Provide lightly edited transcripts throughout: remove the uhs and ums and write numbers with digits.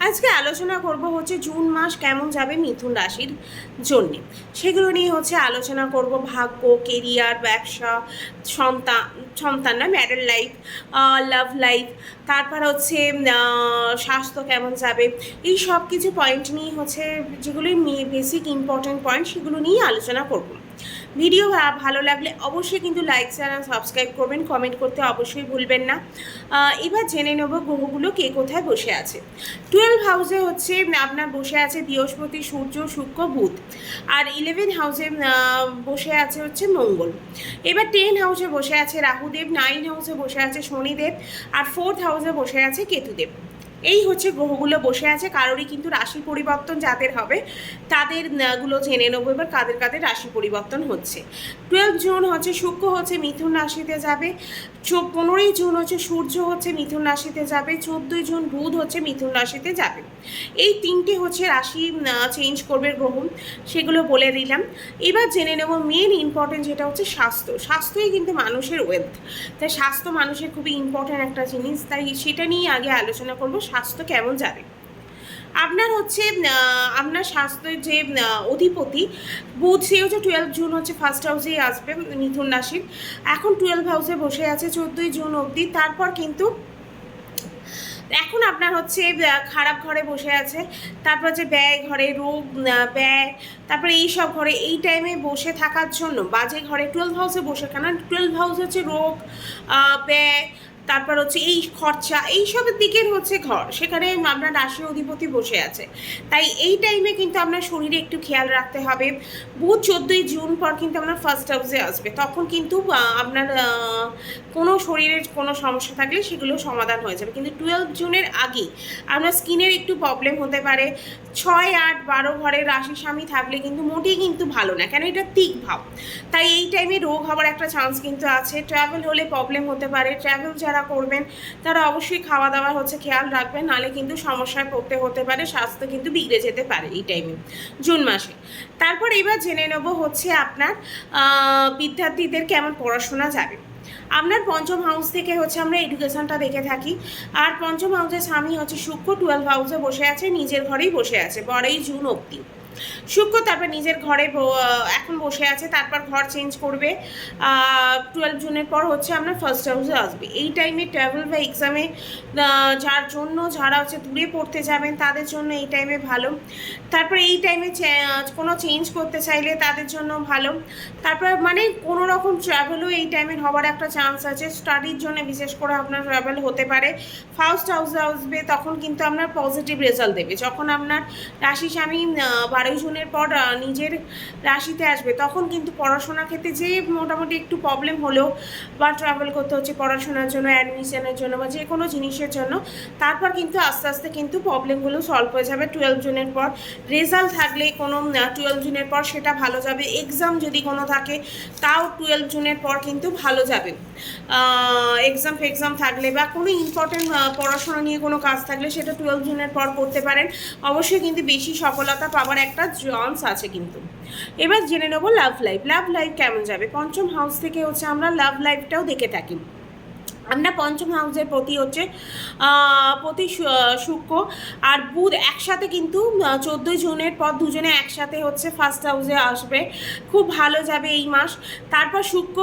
আজকে আলোচনা করব হচ্ছে জুন মাস কেমন যাবে মিথুন রাশির জন্যে, সেগুলো নিয়ে হচ্ছে আলোচনা করব। ভাগ্য, কেরিয়ার, ব্যবসা, সন্তান সন্তান না ম্যারিড লাইফ, লাভ লাইফ, তারপর হচ্ছে স্বাস্থ্য কেমন যাবে, এই সব কিছু পয়েন্ট নিয়ে হচ্ছে যেগুলো বেসিক ইম্পর্টেন্ট পয়েন্ট সেগুলো নিয়ে আলোচনা করব। ভিডিও ভালো লাগলে অবশ্যই কিন্তু লাইক চ্যানেল সাবস্ক্রাইব করবেন, কমেন্ট করতে অবশ্যই ভুলবেন না। এবার জেনে নেব গ্রহগুলো কে কোথায় বসে আছে। 12 হাউসে হচ্ছে আপনার বসে আছে বৃহস্পতি, সূর্য, শুক্র, বুধ। আর 11 হাউসে বসে আছে হচ্ছে মঙ্গল। এবার 10 হাউসে বসে আছে রাহুদেব, 9 হাউসে বসে আছে শনিদেব, আর 4th হাউসে বসে আছে কেতুদেব। এই হচ্ছে গ্রহগুলো বসে আছে। কারোরই কিন্তু রাশি পরিবর্তন যাদের হবে তাদের গুলো জেনে নেবো এবার কাদের কাদের রাশি পরিবর্তন হচ্ছে। 12 জুন হচ্ছে শুক্র হচ্ছে মিথুন রাশিতে যাবে, 15ই জুন হচ্ছে সূর্য হচ্ছে মিথুন রাশিতে যাবে, 14ই জুন বুধ হচ্ছে মিথুন রাশিতে যাবে। এই তিনটে হচ্ছে রাশি চেঞ্জ করবে গ্রহ, সেগুলো বলে দিলাম। এবার জেনে নেব মেন ইম্পর্টেন্ট যেটা হচ্ছে স্বাস্থ্য। স্বাস্থ্যই কিন্তু মানুষের ওয়েলথ, তাই স্বাস্থ্য মানুষের খুবই ইম্পর্টেন্ট একটা জিনিস, তাই সেটা নিয়ে আগে আলোচনা করব স্বাস্থ্য কেমন যাবে। আপনার হচ্ছে আপনার স্বাস্থ্যের যে অধিপতি বুধ, সে হচ্ছে 12 জুন হচ্ছে ফার্স্ট হাউসেই আসবে মিথুন রাশির। এখন 12 হাউসে বসে আছে 14ই জুন অবধি। তারপর কিন্তু এখন আপনার হচ্ছে খারাপ ঘরে বসে আছে, তারপর যে ব্যয় ঘরে, রোগ, ব্যয়, তারপরে এই সব ঘরে এই টাইমে বসে থাকার জন্য বাজে ঘরে 12 হাউসে বসে, কেন 12 হাউস হচ্ছে রোগ, ব্যয়, তারপর হচ্ছে এই খরচা, এইসবের দিকের হচ্ছে ঘর, সেখানে আপনার রাশি অধিপতি বসে আছে। তাই এই টাইমে কিন্তু আপনার শরীরে একটু খেয়াল রাখতে হবে। বুধ 14ই জুন পর কিন্তু আপনার ফার্স্ট হাউসে আসবে, তখন কিন্তু আপনার কোনো শরীরের কোনো সমস্যা থাকলে সেগুলো সমাধান হয়ে যাবে। কিন্তু 12 জুনের আগেই আপনার স্কিনের একটু প্রবলেম হতে পারে। 6, 8, 12 ঘরের রাশি স্বামী থাকলে কিন্তু মোটেই কিন্তু ভালো না, কেন এটা তিক ভাব। তাই এই টাইমে রোগ হওয়ার একটা চান্স কিন্তু আছে। ট্রাভেল হলে প্রবলেম হতে পারে। ট্রাভেল যারা করবেন তারা অবশ্যই খাওয়া দাওয়ার হচ্ছে খেয়াল রাখবেন, নাহলে কিন্তু সমস্যায় পড়তে হতে পারে, স্বাস্থ্য কিন্তু বিগড়ে যেতে পারে এই টাইমে জুন মাসে। তারপর এবার জেনে নেব হচ্ছে আপনার বিদ্যার্থীদের কেমন পড়াশোনা যাবে। আপনার পঞ্চম হাউস থেকে হচ্ছে আমরা এডুকেশনটা দেখে থাকি। আর পঞ্চম হাউসের স্বামী হচ্ছে শুক্র 12 হাউসে বসে আছে, নিজের ঘরেই বসে আছে 12ই জুন অবধি। শুক্র তারপর নিজের ঘরে এখন বসে আছে, তারপর ঘর চেঞ্জ করবে 12 জুনের পর হচ্ছে আপনার ফার্স্ট হাউসে আসবে। এই টাইমে ট্রাভেল বা এক্সামে যার জন্য যারা হচ্ছে দূরে পড়তে যাবেন তাদের জন্য এই টাইমে ভালো। তারপর এই টাইমে কোনো চেঞ্জ করতে চাইলে তাদের জন্য ভালো। তারপর মানে কোনো রকম ট্রাভেলও এই টাইমে হওয়ার একটা চান্স আছে। স্টাডির জন্য বিশেষ করে আপনার ট্রাভেল হতে পারে। ফার্স্ট হাউসে আসবে তখন কিন্তু আপনার পজিটিভ রেজাল্ট দেবে। যখন আপনার রাশি স্বামী 12 জুনের পর নিজের রাশিতে আসবে তখন কিন্তু পড়াশোনার ক্ষেত্রে যে মোটামুটি একটু প্রবলেম হলেও বা ট্রাভেল করতে হচ্ছে পড়াশোনার জন্য, অ্যাডমিশনের জন্য বা যে কোনো জিনিসের জন্য, তারপর কিন্তু আস্তে আস্তে কিন্তু প্রবলেমগুলো সলভ হয়ে যাবে 12 জুনের পর। রেজাল্ট থাকলে কোনো 12 জুনের পর সেটা ভালো যাবে। এক্সাম যদি কোনো থাকে তাও 12 জুনের পর কিন্তু ভালো যাবে। এক্সাম থাকলে বা কোনো ইম্পর্টেন্ট পড়াশোনা নিয়ে কোনো কাজ থাকলে সেটা 12 জুনের পর করতে পারেন। অবশ্যই কিন্তু বেশি সফলতা পাওয়ার একটা চান্স আছে কিন্তু। এবার জেনে নেবো লাভ লাইফ। লাভ লাইফ কেমন যাবে। পঞ্চম হাউস থেকে হচ্ছে আমরা লাভ লাইফটাও দেখে থাকি। আমরা পঞ্চম হাউসের প্রতি হচ্ছে শুক্র আর বুধ একসাথে কিন্তু 14 জুনের পর দুজনে একসাথে হচ্ছে ফার্স্ট হাউসে আসবে, খুব ভালো যাবে এই মাস। তারপর শুক্র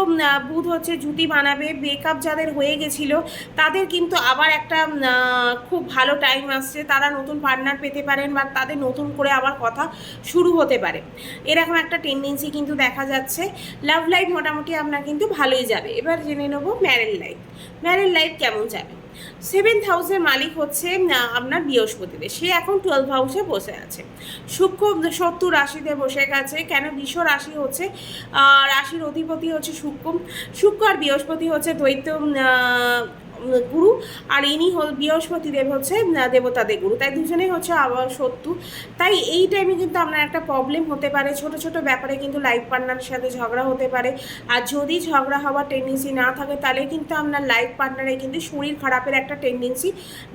বুধ হচ্ছে জুতি বানাবে। ব্রেকআপ যাদের হয়ে গেছিলো তাদের কিন্তু আবার একটা খুব ভালো টাইম আসছে, তারা নতুন পার্টনার পেতে পারেন বা তাদের নতুন করে আবার কথা শুরু হতে পারে, এরকম একটা টেন্ডেন্সি কিন্তু দেখা যাচ্ছে। লাভ লাইফ মোটামুটি আপনার কিন্তু ভালোই যাবে। এবার জেনে নেবো ম্যারেড লাইফ। ম্যারেড লাইফ কেমন যাবে। 7th হাউসের মালিক হচ্ছে আপনার বৃহস্পতিদেব, সে এখন 12 হাউসে বসে আছে। শুক্র 70 রাশিতে বসে গেছে, কেন বিশ্ব রাশি হচ্ছে রাশির অধিপতি হচ্ছে শুক্র আর বৃহস্পতি হচ্ছে দ্বৈত গুরু, আর ইনি বৃহস্পতিদেব হচ্ছে দেবতাদের গুরু, তাই দুজনেই হচ্ছে আবার শত্রু। তাই এই টাইমে কিন্তু আপনার একটা প্রবলেম হতে পারে, ছোট ছোট ব্যাপারে কিন্তু লাইফ পার্টনারের সাথে ঝগড়া হতে পারে। আর যদি ঝগড়া হওয়ার টেন্ডেন্সি না থাকে তাহলে কিন্তু আপনার লাইফ পার্টনারে কিন্তু শরীর খারাপের একটা টেন্ডেন্সি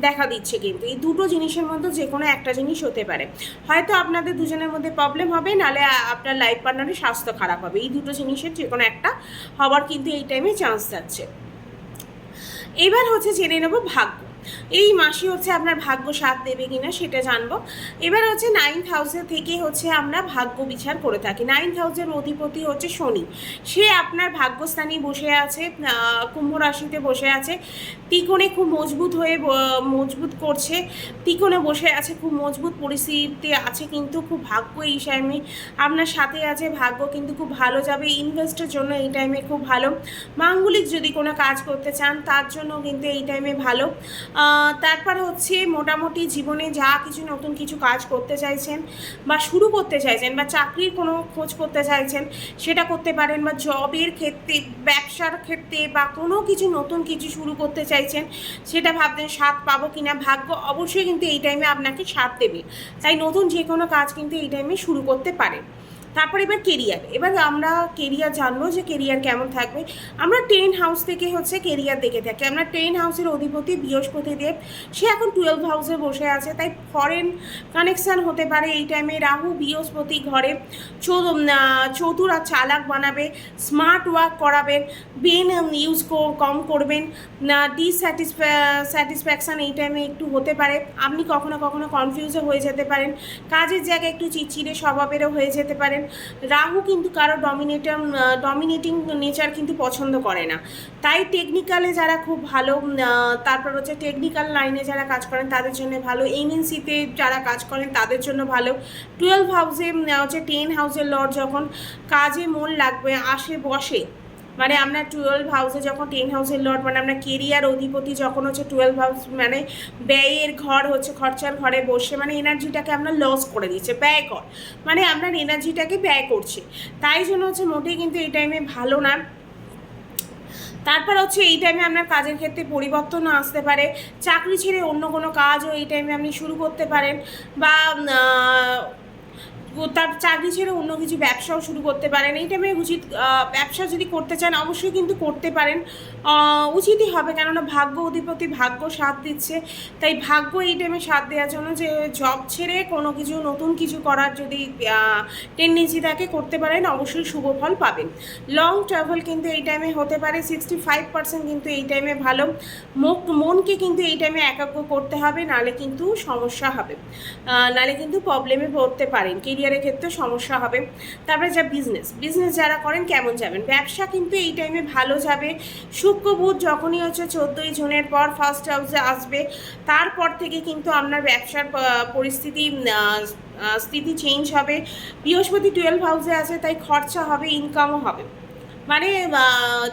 দেখা দিচ্ছে। কিন্তু এই দুটো জিনিসের মধ্যে যে কোনো একটা জিনিস হতে পারে, হয়তো আপনাদের দুজনের মধ্যে প্রবলেম হবে, নাহলে আপনার লাইফ পার্টনারের স্বাস্থ্য খারাপ হবে। এই দুটো জিনিসের যে কোনো একটা হওয়ার কিন্তু এই টাইমে চান্স যাচ্ছে। এবার হচ্ছে জেনে নেব ভাগ্য। এই মাসে হচ্ছে আপনার ভাগ্য সাথ দেবে কিনা সেটা জানবো। এবার হচ্ছে 9th হাউসে থেকে হচ্ছে আমরা ভাগ্য বিচার করে থাকি। 9th হাউসের অধিপতি হচ্ছে শনি, সে আপনার ভাগ্যস্থানে বসে আছে, কুম্ভ রাশিতে বসে আছে, ত্রিকোণে খুব মজবুত করছে, ত্রিকোণে বসে আছে, খুব মজবুত পরিস্থিতিতে আছে, কিন্তু খুব ভাগ্য এই টাইমে আপনার সাথে আছে, ভাগ্য কিন্তু খুব ভালো যাবে। ইনভেস্টের জন্য এই টাইমে খুব ভালো, মাঙ্গলিক যদি কোনো কাজ করতে চান তার জন্য কিন্তু এই টাইমে ভালো। তারপর হচ্ছে মোটামুটি জীবনে যা কিছু নতুন কিছু কাজ করতে চাইছেন বা শুরু করতে চাইছেন, বা চাকরির কোনো খোঁজ করতে চাইছেন সেটা করতে পারেন, বা জবের ক্ষেত্রে, ব্যবসার ক্ষেত্রে, বা কোনো কিছু নতুন কিছু শুরু করতে চাইছেন সেটা ভাবতেন সাথ পাবো কিনা, ভাগ্য অবশ্যই কিন্তু এই টাইমে আপনাকে সাথ দেবে। তাই নতুন যে কোনো কাজ কিন্তু এই টাইমে শুরু করতে পারেন। তারপর এবার কেরিয়ার, এবার আমরা কেরিয়ার জানবো যে কেরিয়ার কেমন থাকবে। আমরা 10 হাউস থেকে হচ্ছে কেরিয়ার দেখে থাকি। আমরা 10 হাউসের অধিপতি বৃহস্পতি দেব, সে এখন 12 হাউসে বসে আছে, তাই ফরেন কানেকশান হতে পারে এই টাইমে। রাহু বৃহস্পতি ঘরে চতুর আর চালাক বানাবে, স্মার্ট ওয়ার্ক করাবেন, ব্রেন ইউজ কম করবেন, স্যাটিসফ্যাকশান এই টাইমে একটু হতে পারে। আপনি কখনো কখনো কনফিউজও হয়ে যেতে পারেন, কাজের জায়গায় একটু চিড়চিড়ে স্বভাবেরও হয়ে যেতে পারেন। রাহু কিন্তু কারো ডমিনেটিং নেচার কিন্তু পছন্দ করে না, তাই টেকনিক্যালে যারা খুব ভালো, তারপর হচ্ছে টেকনিক্যাল লাইনে যারা কাজ করেন তাদের জন্য ভালো, এমএনসিতে যারা কাজ করেন তাদের জন্য ভালো। 12 হাউসে হচ্ছে 10 হাউসের লর্ড যখন কাজে মন লাগবে আসে বসে, মানে আপনার 12 হাউসে যখন 10 হাউসের লর্ড, মানে আপনার কেরিয়ার অধিপতি যখন হচ্ছে 12 হাউস, মানে ব্যয়ের ঘর হচ্ছে, খরচার ঘরে বসে, মানে এনার্জিটাকে আপনার লস করে দিচ্ছে, ব্যয় কর, মানে আপনার এনার্জিটাকে ব্যয় করছে, তাই জন্য হচ্ছে মোটেই কিন্তু এই টাইমে ভালো না। তারপর হচ্ছে এই টাইমে আপনার কাজের ক্ষেত্রে পরিবর্তনও আসতে পারে, চাকরি ছেড়ে অন্য কোনো কাজও এই টাইমে আপনি শুরু করতে পারেন, বা তার চাকরি ছেড়ে অন্য কিছু ব্যবসাও শুরু করতে পারেন। এই টাইমে উচিত, ব্যবসা যদি করতে চান অবশ্যই কিন্তু করতে পারেন, উচিতই হবে, কেননা ভাগ্য অধিপতি ভাগ্য সাথ দিচ্ছে। তাই ভাগ্য এই টাইমে সাথ দেওয়ার জন্য যে জব ছেড়ে কোনো কিছু নতুন কিছু করার যদি টেন্ডেন্সি থাকে করতে পারেন, অবশ্যই শুভ ফল পাবেন। লং ট্রাভেল কিন্তু এই টাইমে হতে পারে, 65% কিন্তু এই টাইমে ভালো। মনকে কিন্তু এই টাইমে একাগ্র করতে হবে, নালে কিন্তু সমস্যা হবে, নালে কিন্তু প্রবলেমে পড়তে পারেন, কেরিয়ারের ক্ষেত্রে সমস্যা হবে। তারপরে যা বিজনেস যারা করেন কেমন যাবেন, ব্যবসা কিন্তু এই টাইমে ভালো যাবে। শুক্র বুধ যখনই হচ্ছে 14ই জুনের পর ফার্স্ট হাউসে আসবে, তারপর থেকে কিন্তু আপনার ব্যবসার স্থিতি চেঞ্জ হবে। বৃহস্পতি 12 হাউসে আছে, তাই খরচা হবে, ইনকামও হবে। মানে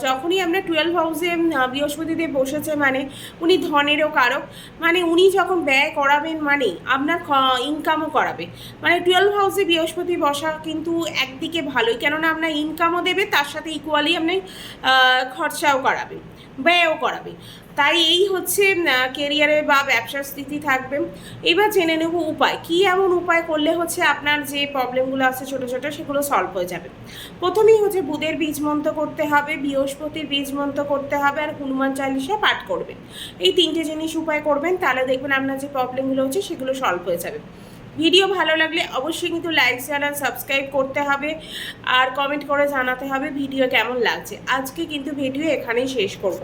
যখনই আমরা 12 হাউসে বৃহস্পতিদেব বসেছে, মানে উনি ধনেরও কারক, মানে উনি যখন ব্যয় করাবেন মানে আপনার ইনকামও করাবে। মানে 12 হাউসে বৃহস্পতি বসা কিন্তু একদিকে ভালোই, কেননা আপনার ইনকামও দেবে, তার সাথে ইকুয়ালি আপনি খরচাও করাবে, ব্যয়ও করাবে। তাই এই হচ্ছে কেরিয়ারে বা ব্যবসার স্থিতি থাকবে। এবার জেনে নেব উপায়, কী এমন উপায় করলে হচ্ছে আপনার যে প্রবলেমগুলো আছে ছোটো ছোটো সেগুলো সলভ হয়ে যাবে। প্রথমেই হচ্ছে বুধের বীজ মন্ত্র করতে হবে, বৃহস্পতির বীজ মন্ত্র করতে হবে, আর হনুমান চালিসা পাঠ করবেন। এই 3টে জিনিস উপায় করবেন, তাহলে দেখবেন আপনার যে প্রবলেমগুলো হচ্ছে সেগুলো সলভ হয়ে যাবে। ভিডিও ভালো লাগলে অবশ্যই কিন্তু লাইক শেয়ার আর সাবস্ক্রাইব করতে হবে, আর কমেন্ট করে জানাতে হবে ভিডিও কেমন লাগছে। আজকে কিন্তু ভিডিও এখানেই শেষ করব।